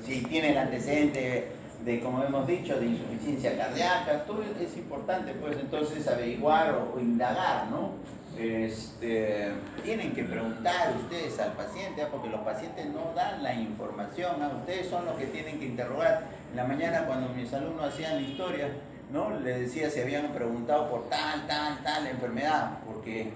Si tiene el antecedente de, como hemos dicho, de insuficiencia cardíaca, todo es importante, pues entonces averiguar o indagar, ¿no? Tienen que preguntar ustedes al paciente, porque los pacientes no dan la información, ustedes son los que tienen que interrogar. En la mañana cuando mis alumnos hacían la historia, ¿no? Les decía si habían preguntado por tal enfermedad, porque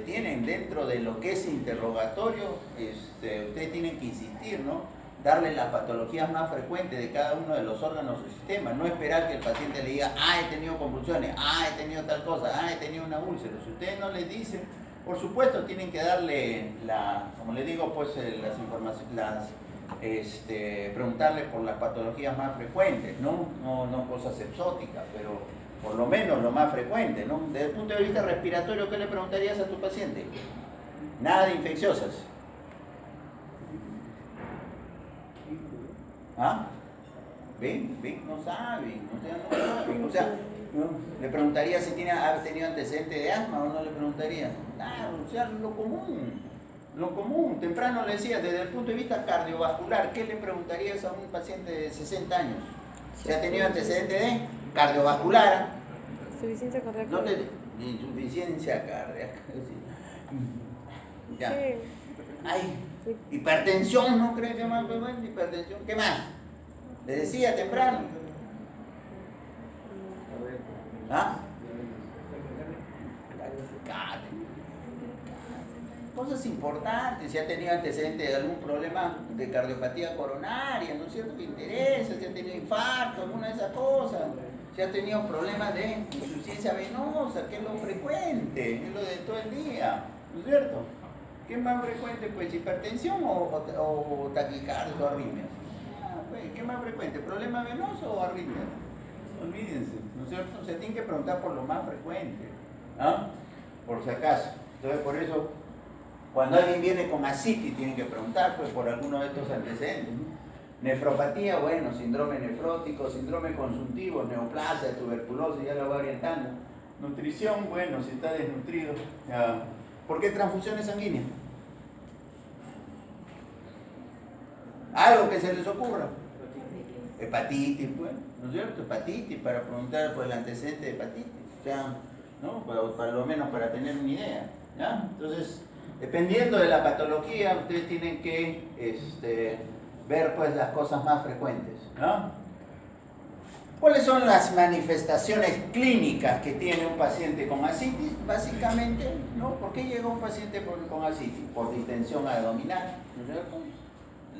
tienen dentro de lo que es interrogatorio, ustedes tienen que insistir, ¿no? Darle las patologías más frecuentes de cada uno de los órganos o sistemas, no esperar que el paciente le diga, he tenido convulsiones, he tenido tal cosa, he tenido una úlcera. Si ustedes no les dicen, por supuesto tienen que darle, como les digo, pues las informaciones, preguntarle por las patologías más frecuentes, ¿no? No cosas exóticas, pero por lo menos lo más frecuente, ¿no? Desde el punto de vista respiratorio, ¿qué le preguntarías a tu paciente? Nada de infecciosas. ¿Ah? ¿Ven? No saben, o sea, ¿no? Le preguntaría si ha tenido antecedente de asma o no le preguntaría. Claro, o sea, lo común, temprano le decía, desde el punto de vista cardiovascular, ¿qué le preguntarías a un paciente de 60 años? Si ha tenido antecedente de cardiovascular. Insuficiencia cardíaca. No te, insuficiencia cardíaca. Ya. Ay, hipertensión, ¿no crees que más? Hipertensión, ¿qué más? Le decía temprano. ¿Ah? Cosas importantes, si ha tenido antecedentes de algún problema de cardiopatía coronaria, ¿no es cierto? Que interesa, si ha tenido infarto, alguna de esas cosas, si ha tenido problemas de insuficiencia venosa, que es lo frecuente, es lo de todo el día, ¿no es cierto? ¿Qué es más frecuente? Pues hipertensión o taquicardia o arritmias. Pues, ¿qué es más frecuente? ¿Problema venoso o arritmias? Olvídense, ¿no es cierto? Se tiene que preguntar por lo más frecuente, ¿ah? Por si acaso. Entonces, por eso, cuando alguien viene con ascitis, tienen que preguntar pues, por alguno de estos antecedentes, ¿no? Nefropatía, bueno, síndrome nefrótico, síndrome consultivo, neoplasia, tuberculosis, ya lo va orientando. Nutrición, bueno, si está desnutrido. ¿Por qué transfusiones sanguíneas? Algo que se les ocurra. Hepatitis, pues, ¿no es cierto? Hepatitis, para preguntar por el antecedente de hepatitis. O sea, ¿no? Para lo menos para tener una idea. ¿Ya? Entonces, dependiendo de la patología, ustedes tienen que ver pues las cosas más frecuentes, ¿no? ¿Cuáles son las manifestaciones clínicas que tiene un paciente con ascitis? Básicamente, ¿no? ¿Por qué llega un paciente con ascitis? Por distensión abdominal, ¿no es cierto?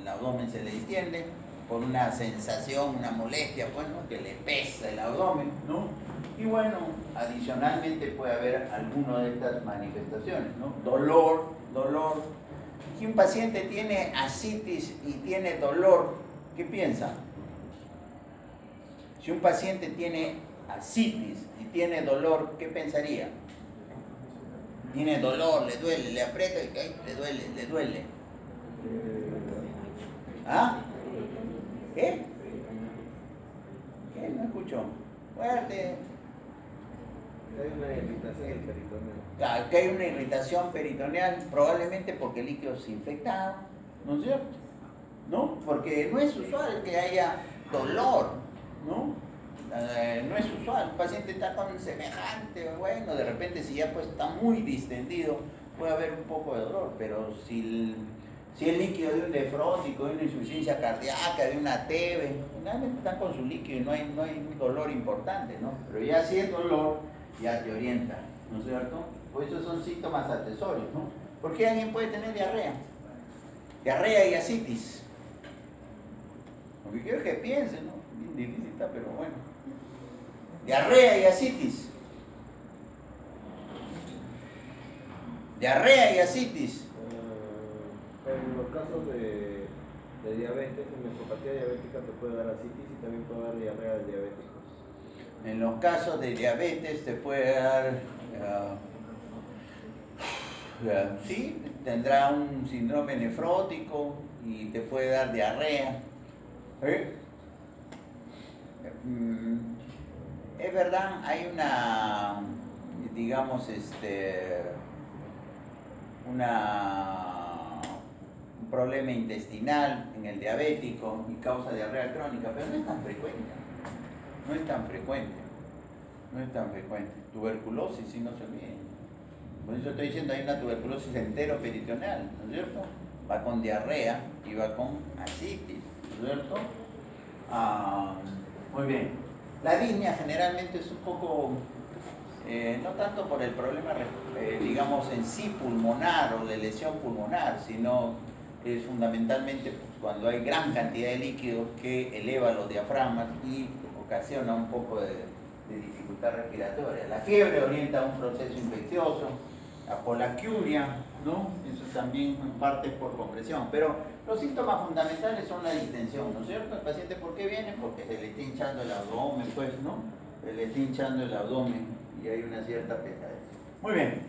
El abdomen se le distiende, por una sensación, una molestia, pues, ¿no? Que le pesa el abdomen, ¿no? Y bueno, adicionalmente puede haber alguna de estas manifestaciones, ¿no? Dolor. Si un paciente tiene ascitis y tiene dolor, ¿qué piensa? Si un paciente tiene ascitis y tiene dolor, ¿qué pensaría? Tiene dolor, le duele, le aprieta y le duele. ¿Ah? ¿Qué? ¿Qué? No escucho. Fuerte. Hay una irritación peritoneal. Claro, que hay una irritación peritoneal, probablemente porque el líquido se infectado, ¿no es cierto? ¿No? Porque no es usual que haya dolor, ¿no? No es usual, el paciente está con semejante, bueno, de repente si ya pues está muy distendido, puede haber un poco de dolor, pero si el líquido de un nefrótico, de una insuficiencia cardíaca, de una TB, finalmente están con su líquido y no hay un dolor importante, ¿no? Pero ya si es dolor, ya te orienta, ¿no es cierto? Pues esos son síntomas accesorios, ¿no? ¿Por qué alguien puede tener diarrea? Diarrea y ascitis. Lo que quiero es que piensen, ¿no? Bien difícil está, pero bueno. Diarrea y ascitis. Diarrea y ascitis. En los casos de diabetes, en nefropatía diabética te puede dar ascitis y también puede dar diarrea de diabéticos. En los casos de diabetes te puede dar, sí, tendrá un síndrome nefrótico y te puede dar diarrea. Es verdad, hay una, digamos, problema intestinal en el diabético y causa diarrea crónica, pero no es tan frecuente. No es tan frecuente. No es tan frecuente. Tuberculosis, si no se olviden. Por eso estoy diciendo, hay una tuberculosis enteroperitoneal, ¿no es cierto? Va con diarrea y va con ascitis, ¿no es cierto? Muy bien. La disnea generalmente es un poco, no tanto por el problema, digamos, en sí pulmonar o de lesión pulmonar, sino es fundamentalmente cuando hay gran cantidad de líquido que eleva los diafragmas y ocasiona un poco de dificultad respiratoria. La fiebre orienta a un proceso infeccioso, la polaquiuria, ¿no? Eso también en parte es por compresión, pero los síntomas fundamentales son la distensión, ¿no es cierto? El paciente, ¿por qué viene? Porque se le está hinchando el abdomen, pues, ¿no? Se le está hinchando el abdomen y hay una cierta pesadez. Muy bien.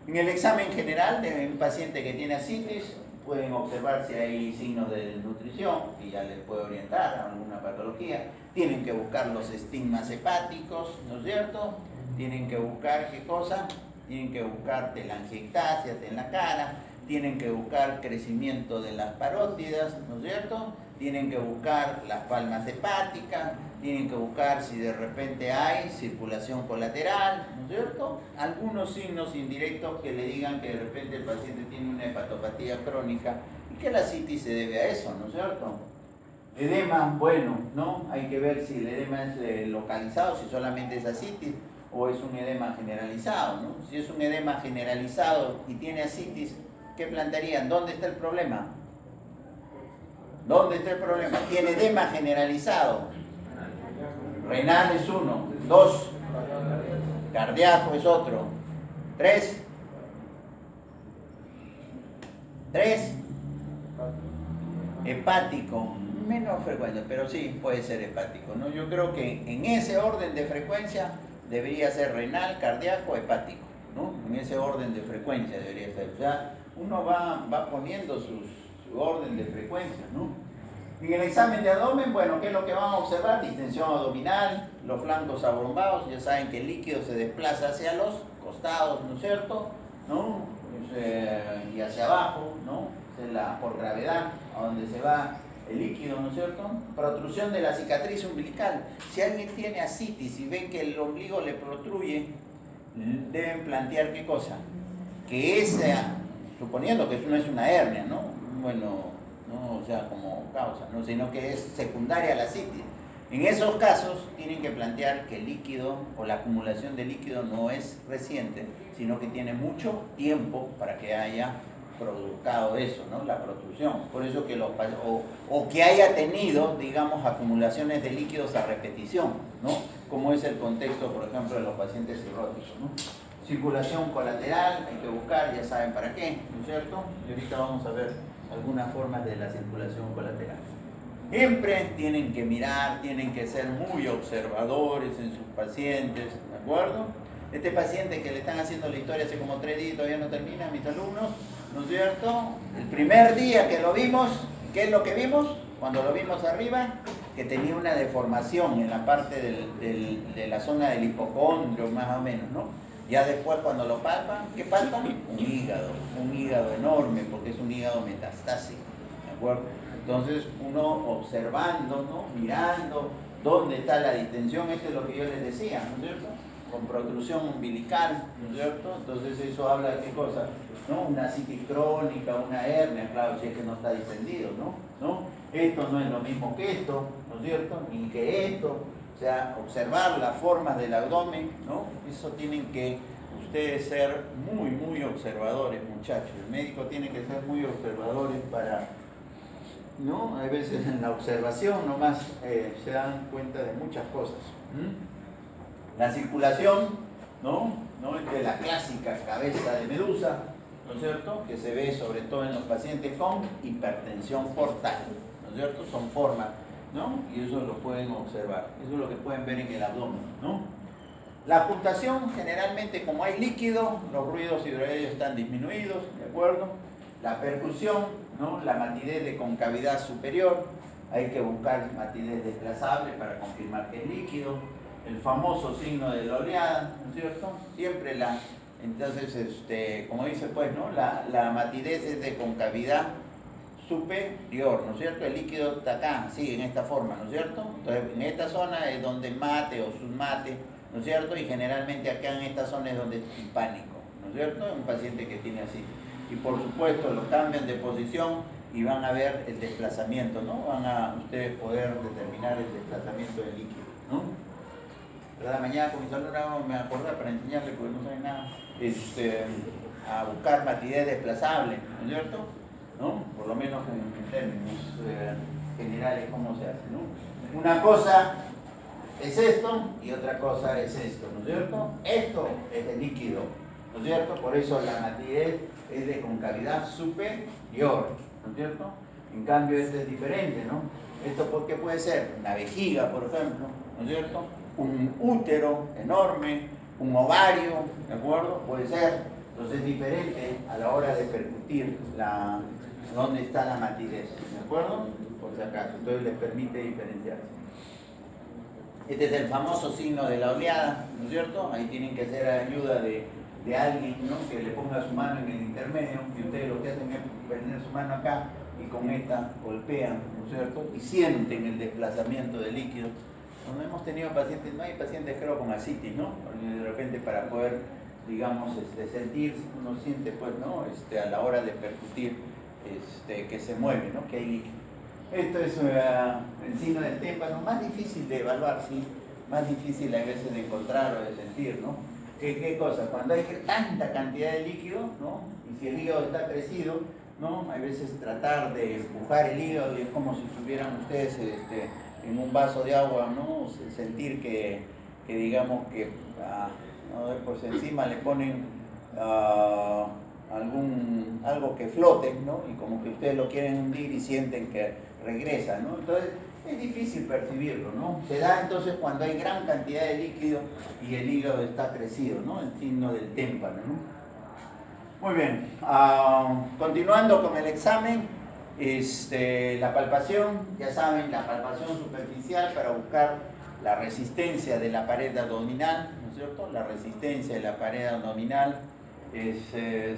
En el examen general de un paciente que tiene ascitis, pueden observar si hay signos de desnutrición, y ya les puede orientar a alguna patología. Tienen que buscar los estigmas hepáticos, ¿no es cierto? Tienen que buscar, ¿qué cosa? Tienen que buscar telangiectasias en la cara, tienen que buscar crecimiento de las parótidas, ¿no es cierto? Tienen que buscar las palmas hepáticas, tienen que buscar si de repente hay circulación colateral, ¿no es cierto? Algunos signos indirectos que le digan que de repente el paciente tiene una hepatopatía crónica y que la ascitis se debe a eso, ¿no es cierto? Edema, bueno, ¿no? Hay que ver si el edema es localizado, si solamente es ascitis o es un edema generalizado, ¿no? Si es un edema generalizado y tiene ascitis, ¿qué plantearían? ¿Dónde está el problema? ¿Dónde está el problema? Tiene edema generalizado. Renal es uno. 2. Cardíaco es otro. 3. 3. Hepático. Menos frecuente, pero sí puede ser hepático, ¿no? Yo creo que en ese orden de frecuencia debería ser renal, cardíaco, hepático, ¿no? En ese orden de frecuencia debería ser. O sea, uno va poniendo su orden de frecuencia, ¿no? En el examen de abdomen, bueno, ¿qué es lo que van a observar? Distensión abdominal, los flancos abrumbados, ya saben que el líquido se desplaza hacia los costados, ¿no es cierto? ¿No? Y hacia abajo, ¿no? Por gravedad, a donde se va el líquido, ¿no es cierto? Protrusión de la cicatriz umbilical. Si alguien tiene ascitis y ven que el ombligo le protruye, deben plantear ¿qué cosa? Que esa, suponiendo que no es una hernia, ¿no? Bueno, no, o sea, como causa, ¿no? Sino que es secundaria a la ascitis. En esos casos tienen que plantear que el líquido o la acumulación de líquido no es reciente, sino que tiene mucho tiempo para que haya provocado eso, ¿no? La protrusión. Por eso que o que haya tenido, digamos, acumulaciones de líquidos a repetición, ¿no? Como es el contexto, por ejemplo, de los pacientes cirróticos, ¿no? Circulación colateral, hay que buscar, ya saben para qué, ¿no es cierto? Y ahorita vamos a ver algunas formas de la circulación colateral. Siempre tienen que mirar, tienen que ser muy observadores en sus pacientes, ¿de acuerdo? Este paciente que le están haciendo la historia hace como 3 días y todavía no termina, mis alumnos, ¿no es cierto? El primer día que lo vimos, ¿qué es lo que vimos? Cuando lo vimos arriba, que tenía una deformación en la parte de la zona del hipocondrio, más o menos, ¿no? Ya después cuando lo palpan, ¿qué palpan? Un hígado enorme, porque es un hígado metastásico, ¿de acuerdo? Entonces uno observando, ¿no? Mirando dónde está la distensión, esto es lo que yo les decía, ¿no es cierto? Con protrusión umbilical, ¿no es cierto? Entonces eso habla de qué cosa, ¿no? Una ascitis crónica, una hernia, claro, si es que no está distendido, ¿no? Esto no es lo mismo que esto, ¿no es cierto? Ni que esto, o sea, observar las formas del abdomen, ¿no? Eso tienen que ustedes ser muy, muy observadores, muchachos. El médico tiene que ser muy observadores para, ¿no? A veces en la observación nomás se dan cuenta de muchas cosas. La circulación, ¿no? De la clásica cabeza de medusa, ¿no es cierto? Que se ve sobre todo en los pacientes con hipertensión portal, ¿no es cierto? Son formas, ¿no? Y eso lo pueden observar. Eso es lo que pueden ver en el abdomen, ¿no? La ocultación, generalmente como hay líquido, los ruidos hidroaéreos están disminuidos, ¿de acuerdo? La percusión, ¿no? La matidez de concavidad superior, hay que buscar matidez desplazable para confirmar que es líquido. El famoso signo de la oleada, ¿no es cierto? Siempre entonces, como dice pues, ¿no? La matidez es de concavidad superior, ¿no es cierto? El líquido está acá, sí, en esta forma, ¿no es cierto? Entonces, en esta zona es donde mate o submate, ¿no es cierto? Y generalmente acá en esta zona es donde es timpánico, ¿no es cierto? Un paciente que tiene así. Y por supuesto lo cambian de posición y van a ver el desplazamiento, ¿no? Van a ustedes poder determinar el desplazamiento del líquido, ¿no? ¿Verdad? Mañana con mis alumnos me acordé para enseñarles, porque no saben nada, a buscar matidez desplazable, ¿no es cierto? ¿No? Por lo menos en términos generales, cómo se hace, ¿no? Una cosa es esto y otra cosa es esto, ¿no es cierto? Esto es el líquido, ¿no es cierto? Por eso la matidez es de concavidad superior, ¿no es cierto? En cambio este es diferente, ¿no? Esto porque puede ser una vejiga, por ejemplo, ¿no es cierto? Un útero enorme, un ovario, ¿de acuerdo? Puede ser, entonces es diferente a la hora de percutir dónde está la matidez, ¿de acuerdo? Por si acaso, entonces les permite diferenciarse. Este es el famoso signo de la oleada, ¿no es cierto? Ahí tienen que hacer ayuda de alguien, ¿no? Que le ponga su mano en el intermedio, y ustedes lo que hacen es poner su mano acá y con esta golpean, ¿no es cierto? Y sienten el desplazamiento del líquido. Cuando hemos tenido pacientes, no hay pacientes creo con ascitis, ¿no? De repente para poder, digamos, sentir, uno siente pues, ¿no? A la hora de percutir que se mueve, ¿no? Que hay líquido. Esto es el signo del témpano, más difícil de evaluar, sí, más difícil a veces de encontrar o de sentir, ¿no? ¿Qué cosa? Cuando hay tanta cantidad de líquido, ¿no? Y si el hígado está crecido, ¿no? Hay veces tratar de empujar el hígado y es como si estuvieran ustedes en un vaso de agua, ¿no? Sentir que digamos que ¿no? Pues encima le ponen algo que flote, ¿no? Y como que ustedes lo quieren hundir y sienten que regresa, ¿no? Entonces es difícil percibirlo, ¿no? Se da entonces cuando hay gran cantidad de líquido y el hígado está crecido, ¿no? El signo del témpano, ¿no? Muy bien, continuando con el examen, la palpación, ya saben, la palpación superficial para buscar la resistencia de la pared abdominal, ¿no es cierto? La resistencia de la pared abdominal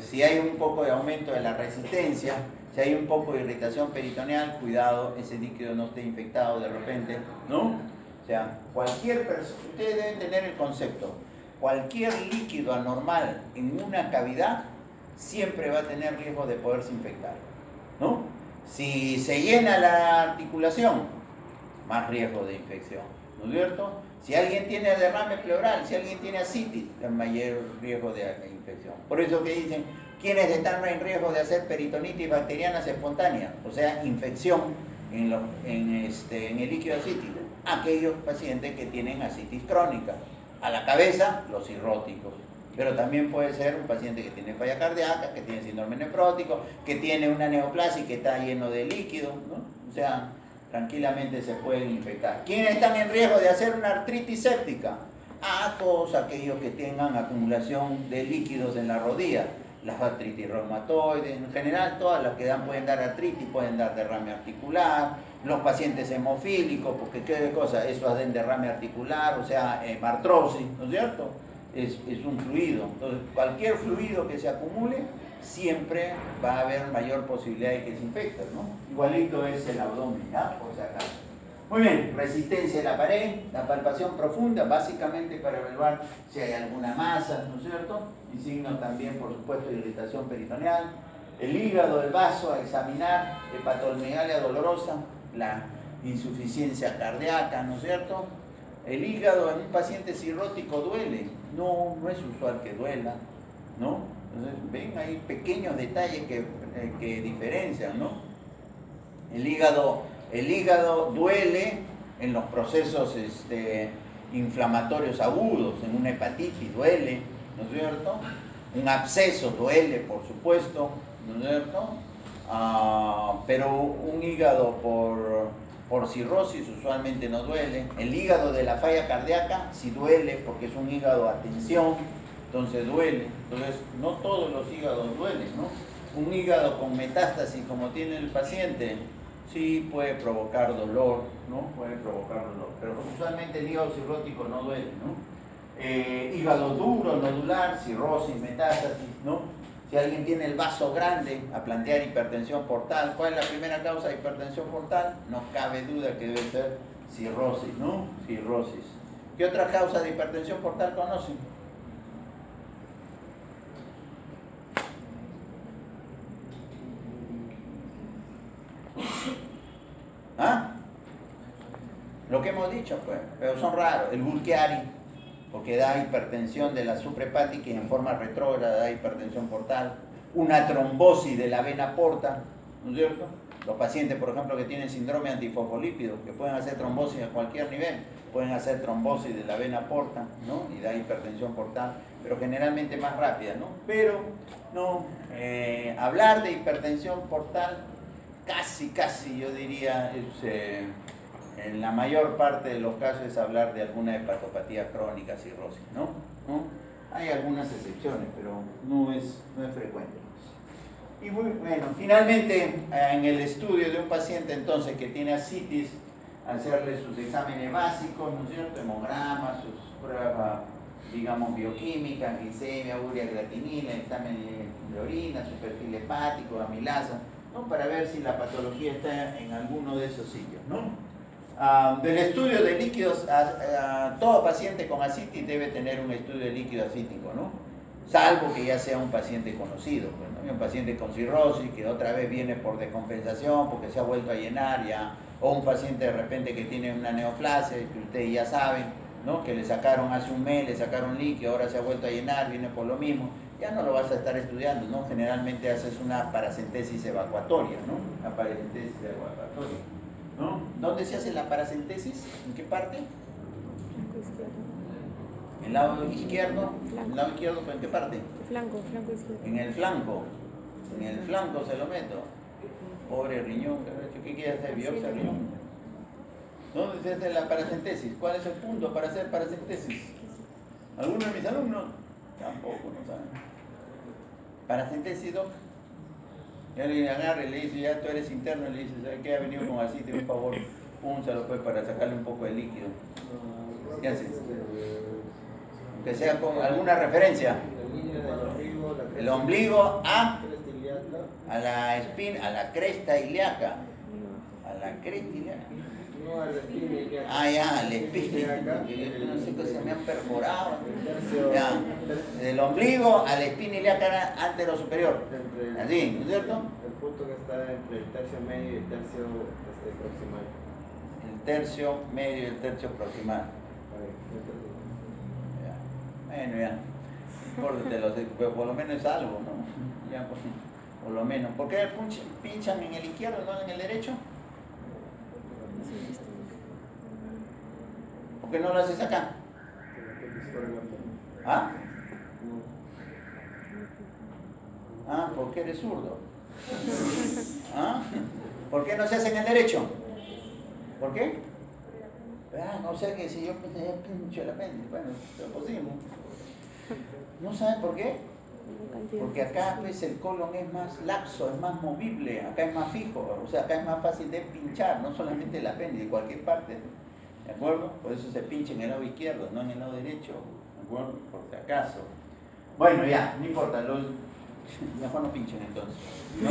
si hay un poco de aumento de la resistencia, si hay un poco de irritación peritoneal, cuidado, ese líquido no esté infectado de repente, ¿no? O sea, cualquier persona, ustedes deben tener el concepto, cualquier líquido anormal en una cavidad siempre va a tener riesgo de poderse infectar, ¿no? Si se llena la articulación, más riesgo de infección, ¿no es cierto? Si alguien tiene derrame pleural, si alguien tiene ascitis, es mayor riesgo de infección. Por eso que dicen, ¿quiénes están en riesgo de hacer peritonitis bacterianas espontáneas? O sea, infección en el líquido ascítico. Aquellos pacientes que tienen ascitis crónica. A la cabeza, los cirróticos. Pero también puede ser un paciente que tiene falla cardíaca, que tiene síndrome nefrótico, que tiene una neoplasia y que está lleno de líquido, ¿no? O sea, tranquilamente se pueden infectar. ¿Quiénes están en riesgo de hacer una artritis séptica? Todos aquellos que tengan acumulación de líquidos en la rodilla. Las artritis reumatoides, en general todas las que pueden dar artritis, pueden dar derrame articular, los pacientes hemofílicos, porque qué cosa, eso es derrame articular, o sea, artrosis, ¿no es cierto? Es un fluido. Entonces, cualquier fluido que se acumule, siempre va a haber mayor posibilidad de que se infecte, ¿no? Igualito es el abdomen, ¿ya? Por si acaso. Muy bien, resistencia de la pared, la palpación profunda, básicamente para evaluar si hay alguna masa, ¿no es cierto? Y signos también, por supuesto, de irritación peritoneal. El hígado, el vaso, a examinar, hepatomegalia dolorosa, la insuficiencia cardíaca, ¿no es cierto? El hígado en un paciente cirrótico duele, no es usual que duela, ¿no? Entonces, ven, hay pequeños detalles que diferencian, ¿no? El hígado duele en los procesos inflamatorios agudos, en una hepatitis duele, ¿no es cierto? Un absceso duele, por supuesto, ¿no es cierto? Pero un hígado por cirrosis usualmente no duele. El hígado de la falla cardíaca sí duele porque es un hígado a tensión, entonces duele. Entonces no todos los hígados duelen, ¿no? Un hígado con metástasis como tiene el paciente sí puede provocar dolor, ¿no? Puede provocar dolor, pero usualmente el hígado cirrótico no duele, ¿no? Hígado duro, nodular, cirrosis, metástasis, ¿no? Si alguien tiene el vaso grande, a plantear hipertensión portal. ¿Cuál es la primera causa de hipertensión portal? No cabe duda que debe ser cirrosis, ¿no? Cirrosis. ¿Qué otra causa de hipertensión portal conocen? ¿Ah? Lo que hemos dicho, pues, pero son raros. El Burkiari, porque da hipertensión de la suprahepática y en forma retrógrada da hipertensión portal. Una trombosis de la vena porta, ¿no es cierto? Los pacientes, por ejemplo, que tienen síndrome antifosfolípido, que pueden hacer trombosis a cualquier nivel, pueden hacer trombosis de la vena porta, ¿no? Y da hipertensión portal, pero generalmente más rápida, ¿no? Pero, no, hablar de hipertensión portal, casi, yo diría, en la mayor parte de los casos es hablar de alguna hepatopatía crónica, cirrosis, ¿no? Hay algunas excepciones, pero no es frecuente. Y bueno, finalmente, en el estudio de un paciente entonces que tiene ascitis, hacerle sus exámenes básicos, ¿no es cierto? Hemogramas, sus pruebas, digamos, bioquímicas, glicemia, urea, creatinina, examen de orina, su perfil hepático, amilasa, ¿no? Para ver si la patología está en alguno de esos sitios, ¿no? Del estudio de líquidos, todo paciente con ascitis debe tener un estudio de líquido acítico, ¿no? Salvo que ya sea un paciente conocido, pues, ¿no? Un paciente con cirrosis que otra vez viene por descompensación, porque se ha vuelto a llenar ya, o un paciente de repente que tiene una neoplasia, que ustedes ya saben, ¿no? Que le sacaron hace un mes, le sacaron líquido, ahora se ha vuelto a llenar, viene por lo mismo, ya no lo vas a estar estudiando, ¿no? Generalmente haces una paracentesis evacuatoria, ¿no? Una paracentesis evacuatoria, ¿no? ¿Dónde se hace la paracentesis? ¿En qué parte? ¿El lado izquierdo? ¿El lado izquierdo, pero en qué parte? Flanco izquierdo. En el flanco. En el flanco se lo meto. Pobre riñón, ¿qué quiere hacer? ¿Biopsia de riñón? ¿Dónde se hace la paracentesis? ¿Cuál es el punto para hacer paracentesis? ¿Alguno de mis alumnos? Tampoco, no saben. Paracentesis, doc. Y alguien agarra y le dice, ya tú eres interno, y le dice, ¿sabes qué? Ha venido con así, por favor, únsalo pues para sacarle un poco de líquido. ¿Qué haces? Que sea con alguna referencia. El ombligo a la espina, a la cresta ilíaca. A la cresta ilíaca. Ah, ya, la espina. No sé qué se me han perforado. Ya. Del ombligo a la espina ilíaca antero superior. Así, ¿no es cierto? El punto que está entre el tercio medio y el tercio proximal. El tercio medio y el tercio proximal. Bueno, ya, pero por lo menos es algo, ¿no? Ya, por lo menos. ¿Por qué pinchan en el izquierdo, no en el derecho? ¿Por qué no lo haces acá? ¿Ah? Ah, porque eres zurdo. ¿Ah? ¿Por qué no se hace en el derecho? ¿Por qué? No sé que si yo pincho el apéndice, bueno, es posible. ¿No saben por qué? Porque acá pues el colon es más laxo, es más movible, acá es más fijo, o sea, acá es más fácil de pinchar, no solamente el apéndice, cualquier parte, ¿de acuerdo? Por eso se pincha en el lado izquierdo, no en el lado derecho, ¿de acuerdo? Por si acaso. Bueno, ya, no importa, mejor no pinchen entonces, ¿no?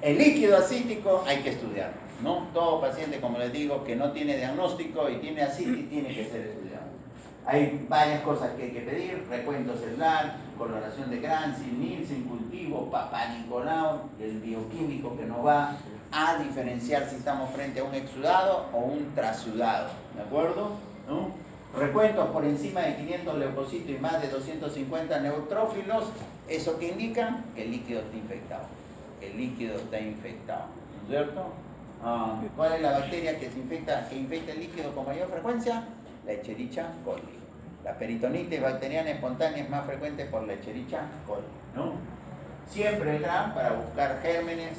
El líquido acítico hay que estudiarlo, ¿no? Todo paciente, como les digo, que no tiene diagnóstico y tiene ascitis, tiene que ser estudiado. Hay varias cosas que hay que pedir: recuento celular, coloración de Granzi, Nielsen, cultivo, Papá Nicolau, el bioquímico que nos va a diferenciar si estamos frente a un exudado o un trasudado, ¿de acuerdo? ¿No? Recuentos por encima de 500 leucocitos y más de 250 neutrófilos, eso que indica que el líquido está infectado. El líquido está infectado, ¿no es cierto? ¿Cuál es la bacteria que infecta el líquido con mayor frecuencia? La Escherichia coli. La peritonitis bacteriana espontánea es más frecuente por la Escherichia coli, ¿no? Siempre el GRAM para buscar gérmenes,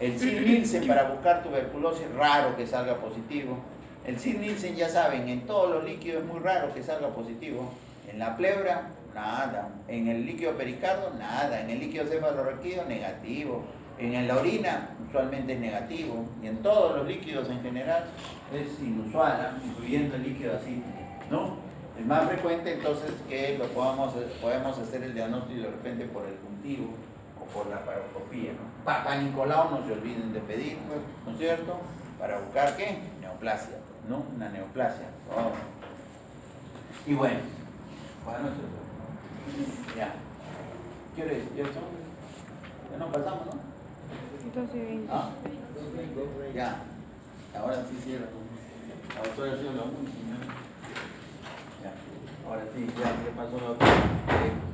el SIR-Nielsen para buscar tuberculosis, raro que salga positivo. El SIR-Nielsen, ya saben, en todos los líquidos es muy raro que salga positivo. En la pleura, nada. En el líquido pericardo, nada. En el líquido cefalorraquídeo, negativo. En la orina, usualmente es negativo. Y en todos los líquidos en general es inusual, incluyendo el líquido acítico, ¿no? Es más frecuente entonces que lo podemos hacer el diagnóstico de repente por el cultivo o por la paroscopía, ¿no? Papá Nicolau, no se olviden de pedir, ¿no es cierto? Para buscar ¿qué? Neoplasia, ¿no? Una neoplasia. Oh. Y bueno, ya. ¿Qué hora es? ¿Ya son? Ya nos pasamos, ¿no? 12:20. ¿Ah? Ya. Ahora sí cierro. Ahora ha sido la última. Ya. Ahora sí, ya pasó la otra.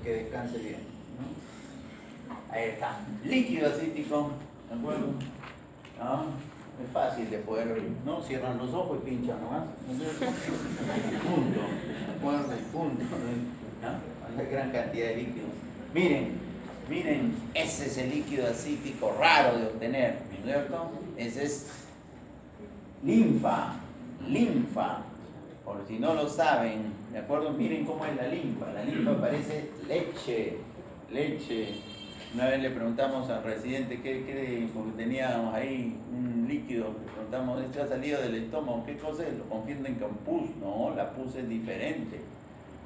Que descanse bien, ¿no? Ahí está. Líquido acítico, ¿de acuerdo? ¿No? Es fácil de poder ver, ¿no? Cierran los ojos y pinchan nomás, ¿no es cierto? Punto, ¿de acuerdo? Y punto, ¿no? Hay gran cantidad de líquidos. Miren, ese es el líquido acítico raro de obtener, ¿no es cierto? Ese es linfa, por si no lo saben, ¿de acuerdo? Miren cómo es la linfa parece leche. Una vez le preguntamos al residente qué cree, porque teníamos ahí un líquido, le preguntamos, ¿esto ha salido del estómago? ¿Qué cosa es? Lo confunden con pus. No, la pus es diferente.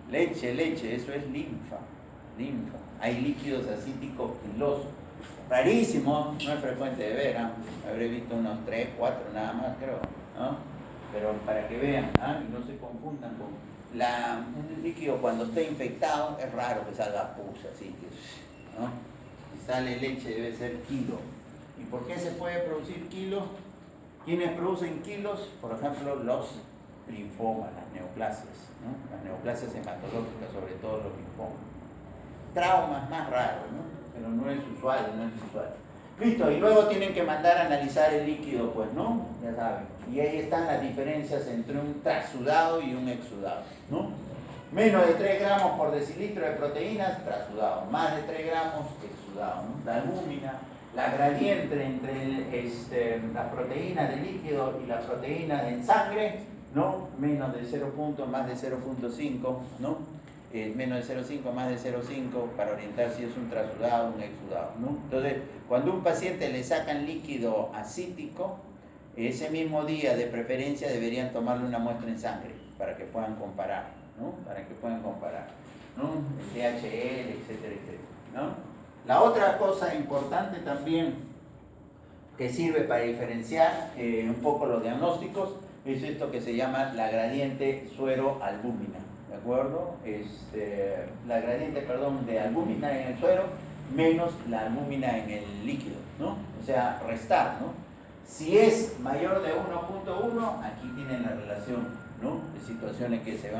Leche, eso es linfa. Hay líquidos acíticos quilosos. Rarísimo, no es frecuente de ver, ¿eh? Habré visto unos 3, 4 nada más, creo, ¿no? Pero para que vean, y no se confundan con un líquido cuando está infectado, es raro que salga pus, así que, ¿no? Si sale leche debe ser kilo. ¿Y por qué se puede producir kilos? ¿Quiénes producen kilos? Por ejemplo, los linfomas, las neoplasias, ¿no? Las neoplasias hematológicas, sobre todo los linfomas. Traumas más raros, ¿no? Pero no es usual. Listo, y luego tienen que mandar a analizar el líquido, pues, ¿no? Ya saben. Y ahí están las diferencias entre un trasudado y un exudado, ¿no? Menos de 3 gramos por decilitro de proteínas, trasudado. Más de 3 gramos, exudado, ¿no? La albúmina, la gradiente entre las proteínas de líquido y las proteínas en sangre, ¿no? Menos de 0. Más de 0.5, ¿no? Menos de 0.5, más de 0.5 para orientar si es un trasudado o un exudado, ¿no? Entonces, cuando a un paciente le sacan líquido acítico, ese mismo día de preferencia deberían tomarle una muestra en sangre para que puedan comparar, ¿no? ¿No? El DHL, etcétera, ¿no? La otra cosa importante también que sirve para diferenciar un poco los diagnósticos es esto que se llama la gradiente suero-albúmina. ¿De acuerdo? La gradiente, de albúmina en el suero menos la albúmina en el líquido, ¿no? O sea, restar, ¿no? Si es mayor de 1.1, aquí tienen la relación, ¿no? De situaciones que se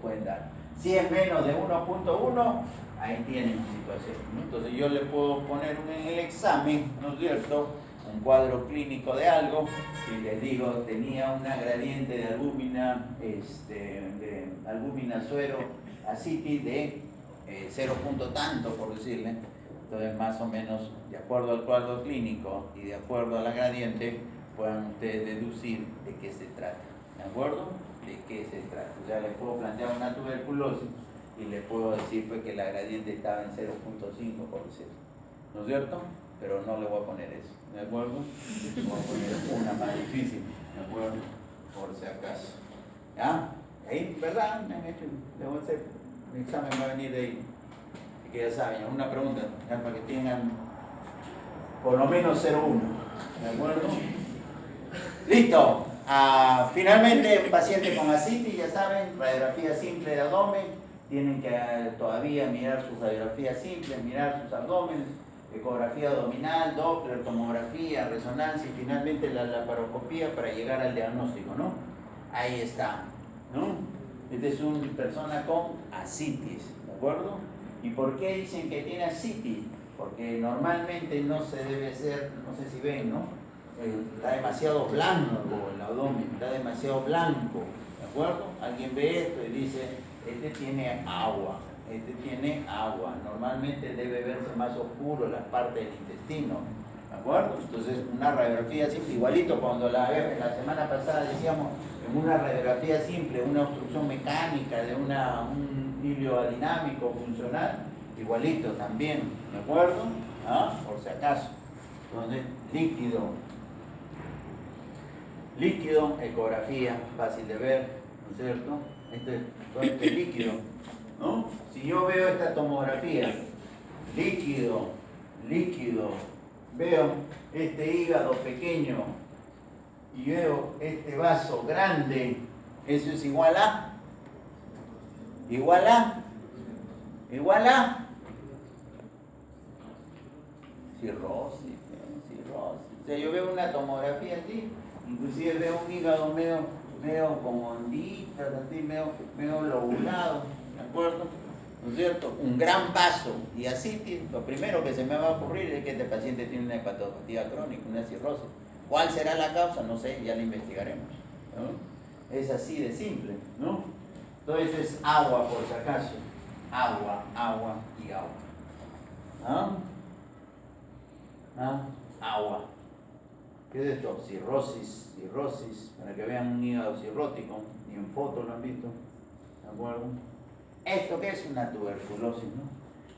pueden dar. Si es menos de 1.1, ahí tienen situación, ¿no? Entonces yo le puedo poner en el examen, ¿no es cierto?, un cuadro clínico de algo y les digo, tenía una gradiente de albúmina, de albúmina suero aciti de 0. Tanto, por decirle. Entonces, más o menos, de acuerdo al cuadro clínico y de acuerdo a la gradiente, puedan ustedes deducir de qué se trata. ¿De acuerdo? De qué se trata. O sea, les puedo plantear una tuberculosis y les puedo decir pues, que la gradiente estaba en 0.5, por decirlo. ¿No es cierto? Pero no le voy a poner eso. ¿De acuerdo? Voy a poner una más difícil. ¿De acuerdo? Por si acaso. ¿Ya? Ahí, ¿verdad? Me han hecho, debo hacer, el examen va a venir de ahí. Así que ya saben, una pregunta, ya para que tengan por lo menos 0.1. ¿De acuerdo? Listo. Finalmente, paciente con ascitis, ya saben, radiografía simple de abdomen. Tienen que todavía mirar sus radiografías simples, mirar sus abdómenes, ecografía abdominal, Doppler, tomografía, resonancia y finalmente la laparoscopía para llegar al diagnóstico, ¿no? Ahí está, ¿no? Esta es una persona con ascitis, ¿de acuerdo? ¿Y por qué dicen que tiene ascitis? Porque normalmente no se debe ser, no sé si ven, ¿no? Está demasiado blanco el abdomen, está demasiado blanco, ¿de acuerdo? Alguien ve esto y dice, este tiene agua. Normalmente debe verse más oscuro las partes del intestino, ¿de acuerdo? Entonces, una radiografía simple, igualito cuando la semana pasada decíamos, en una radiografía simple, una obstrucción mecánica de un hilo adinámico funcional, igualito también, ¿de acuerdo? Por si acaso. Entonces, líquido, ecografía, fácil de ver, ¿no es cierto? Todo este líquido, ¿no? Si yo veo esta tomografía, líquido, veo este hígado pequeño y veo este vaso grande, eso es igual a cirrosis. O sea, yo veo una tomografía así, inclusive veo un hígado medio con onditas, así, medio lobulado, ¿de acuerdo? ¿No es cierto? Un gran vaso y así, lo primero que se me va a ocurrir es que este paciente tiene una hepatopatía crónica, una cirrosis. ¿Cuál será la causa? No sé, ya la investigaremos, ¿no? Es así de simple, ¿no? Entonces es agua, por si acaso. Agua y agua. Agua. ¿Qué es esto? Cirrosis, para que vean un hígado cirrótico, ni en foto lo han visto, ¿de acuerdo? ¿Esto qué es? Una tuberculosis, ¿no?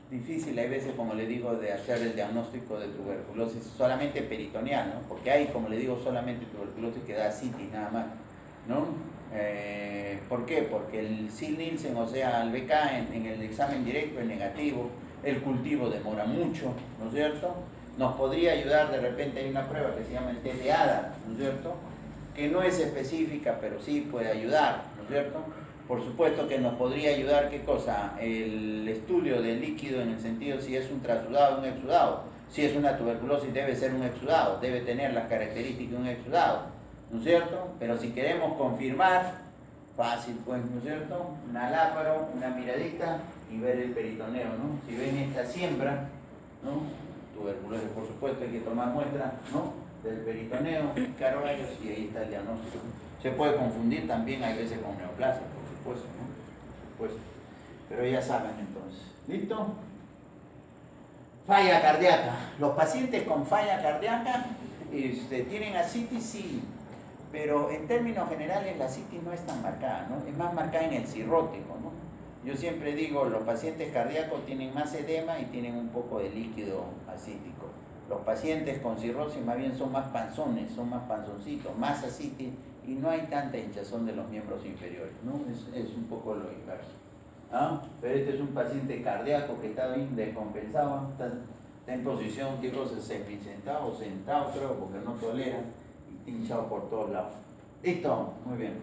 Difícil, hay veces, como le digo, de hacer el diagnóstico de tuberculosis solamente peritoneal, ¿no? Porque hay, como le digo, solamente tuberculosis que da citis nada más, ¿no? ¿Por qué? Porque el Sil-Nielsen, o sea, el BK en el examen directo es negativo, el cultivo demora mucho, ¿no es cierto? Nos podría ayudar, de repente hay una prueba que se llama el test de ADA, ¿no es cierto? Que no es específica, pero sí puede ayudar, ¿no es cierto? Por supuesto que nos podría ayudar, ¿qué cosa? El estudio del líquido en el sentido si es un trasudado o un exudado. Si es una tuberculosis debe ser un exudado, debe tener las características de un exudado, ¿no es cierto? Pero si queremos confirmar, fácil pues, ¿no es cierto? Una láparo, una miradita y ver el peritoneo, ¿no? Si ven esta siembra, ¿no? Tuberculosis, por supuesto, hay que tomar muestra, ¿no? Del peritoneo, picar rayos y ahí está el diagnóstico. Se puede confundir también, hay veces con neoplasia, por supuesto, ¿no? Por supuesto. Pero ya saben entonces. ¿Listo? Falla cardíaca. Los pacientes con falla cardíaca tienen ascitis, sí, pero en términos generales la ascitis no es tan marcada, ¿no? Es más marcada en el cirrótico, ¿no? Yo siempre digo, los pacientes cardíacos tienen más edema y tienen un poco de líquido ascítico. Los pacientes con cirrosis más bien son más panzones, son más panzoncitos, más ascitis y no hay tanta hinchazón de los miembros inferiores, ¿no? Es un poco lo inverso. Pero este es un paciente cardíaco que está bien descompensado, está en posición tipo semicentado o sentado, creo, porque no tolera y está hinchado por todos lados. Listo, muy bien.